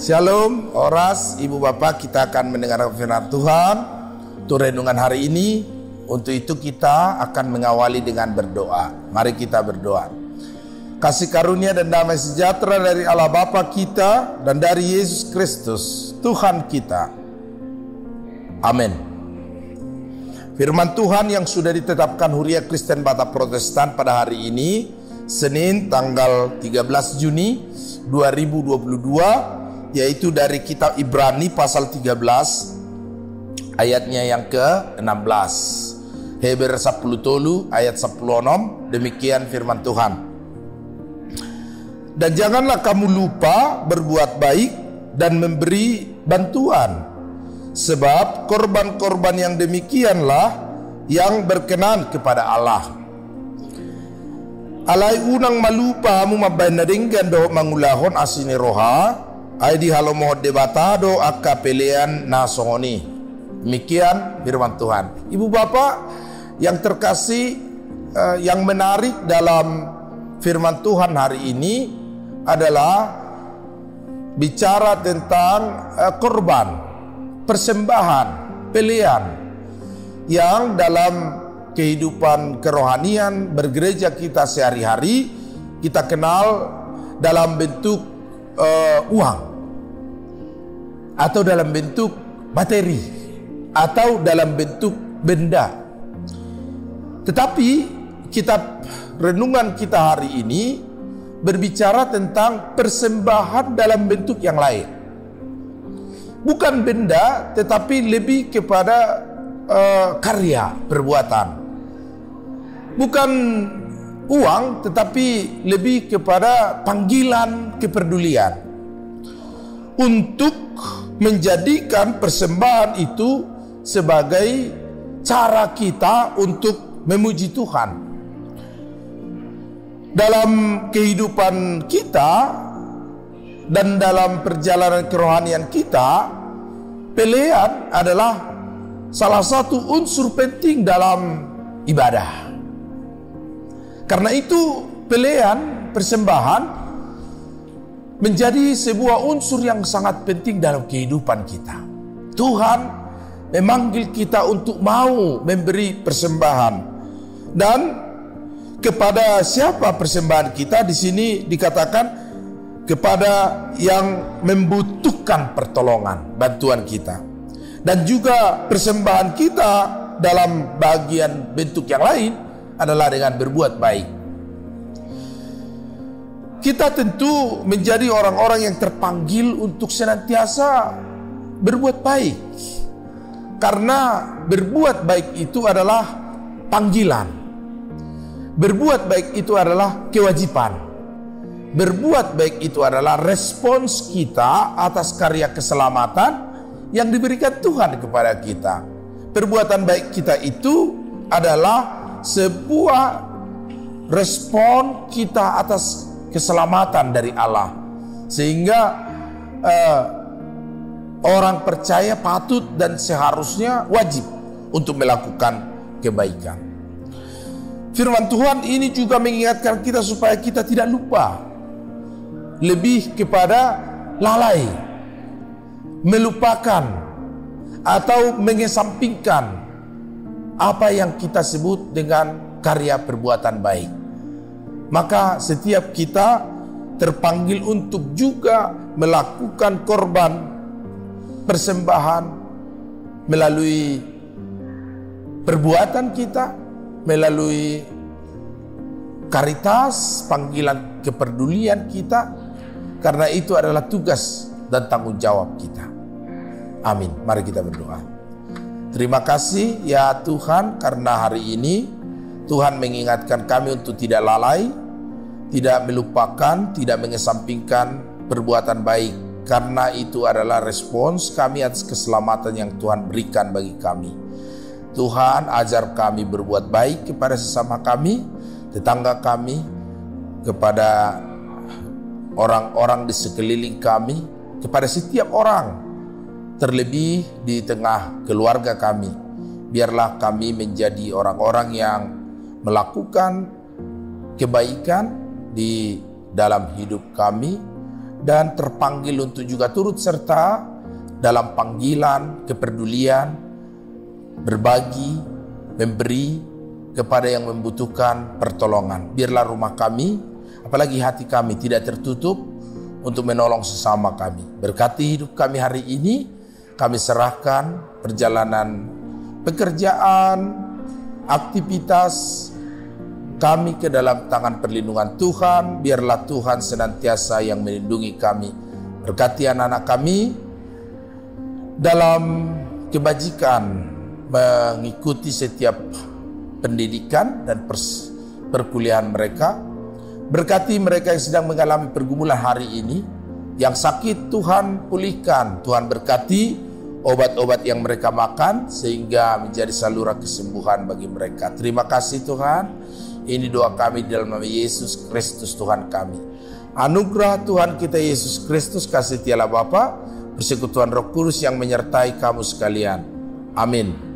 Shalom, Oras, Ibu Bapak, kita akan mendengar firman Tuhan untuk renungan hari ini. Untuk itu kita akan mengawali dengan berdoa. Mari kita berdoa. Kasih karunia dan damai sejahtera dari Allah Bapa kita dan dari Yesus Kristus Tuhan kita. Amin. Firman Tuhan yang sudah ditetapkan Huria Kristen Batak Protestan pada hari ini, Senin tanggal 13 Juni 2022, yaitu dari kitab Ibrani pasal 13 ayatnya yang ke-16. Heber 10 ayat 16, demikian firman Tuhan. Dan janganlah kamu lupa berbuat baik dan memberi bantuan, sebab korban-korban yang demikianlah yang berkenan kepada Allah. Alai unang malupa mu mabain nadinggan do mangulahon asini roha ay di halomohod debatado akka pelean nasongoni. Demikian firman Tuhan. Ibu Bapak yang terkasih, yang menarik dalam firman Tuhan hari ini adalah bicara tentang korban, persembahan, pelean yang dalam kehidupan kerohanian bergereja kita sehari-hari kita kenal dalam bentuk uang, atau dalam bentuk materi, atau dalam bentuk benda. Tetapi kitab renungan kita hari ini berbicara tentang persembahan dalam bentuk yang lain. Bukan benda, tetapi lebih kepada karya, perbuatan. Bukan uang, tetapi lebih kepada panggilan kepedulian untuk menjadikan persembahan itu sebagai cara kita untuk memuji Tuhan. Dalam kehidupan kita dan dalam perjalanan kerohanian kita, pelean adalah salah satu unsur penting dalam ibadah. Karena itu pelean, persembahan menjadi sebuah unsur yang sangat penting dalam kehidupan kita. Tuhan memanggil kita untuk mau memberi persembahan. Dan kepada siapa persembahan kita? Di sini dikatakan kepada yang membutuhkan pertolongan, bantuan kita. Dan juga persembahan kita dalam bagian bentuk yang lain adalah dengan berbuat baik. Kita tentu menjadi orang-orang yang terpanggil untuk senantiasa berbuat baik. Karena berbuat baik itu adalah panggilan. Berbuat baik itu adalah kewajiban. Berbuat baik itu adalah respons kita atas karya keselamatan yang diberikan Tuhan kepada kita. Perbuatan baik kita itu adalah sebuah respon kita atas keselamatan dari Allah, sehingga orang percaya patut dan seharusnya wajib untuk melakukan kebaikan. Firman Tuhan ini juga mengingatkan kita supaya kita tidak lupa, lebih kepada lalai, melupakan atau mengesampingkan apa yang kita sebut dengan karya perbuatan baik. Maka setiap kita terpanggil untuk juga melakukan korban, persembahan melalui perbuatan kita, melalui karitas, panggilan kepedulian kita, karena itu adalah tugas dan tanggung jawab kita. Amin. Mari kita berdoa. Terima kasih ya Tuhan, karena hari ini Tuhan mengingatkan kami untuk tidak lalai, tidak melupakan, tidak mengesampingkan perbuatan baik. Karena itu adalah respons kami atas keselamatan yang Tuhan berikan bagi kami. Tuhan, ajar kami berbuat baik kepada sesama kami, tetangga kami, kepada orang-orang di sekeliling kami, kepada setiap orang, terlebih di tengah keluarga kami. Biarlah kami menjadi orang-orang yang melakukan kebaikan di dalam hidup kami, dan terpanggil untuk juga turut serta dalam panggilan, kepedulian, berbagi, memberi kepada yang membutuhkan pertolongan. Biarlah rumah kami, apalagi hati kami tidak tertutup untuk menolong sesama kami. Berkati hidup kami hari ini, kami serahkan perjalanan pekerjaan, aktivitas kami ke dalam tangan perlindungan Tuhan. Biarlah Tuhan senantiasa yang melindungi kami. Berkati anak-anak kami dalam kebajikan mengikuti setiap pendidikan dan perkuliahan mereka. Berkati mereka yang sedang mengalami pergumulan hari ini. Yang sakit Tuhan pulihkan. Tuhan berkati obat-obat yang mereka makan sehingga menjadi saluran kesembuhan bagi mereka. Terima kasih Tuhan. Ini doa kami di dalam nama Yesus Kristus Tuhan kami. Anugerah Tuhan kita Yesus Kristus, kasih Allah Bapa, persekutuan Roh Kudus yang menyertai kamu sekalian. Amin.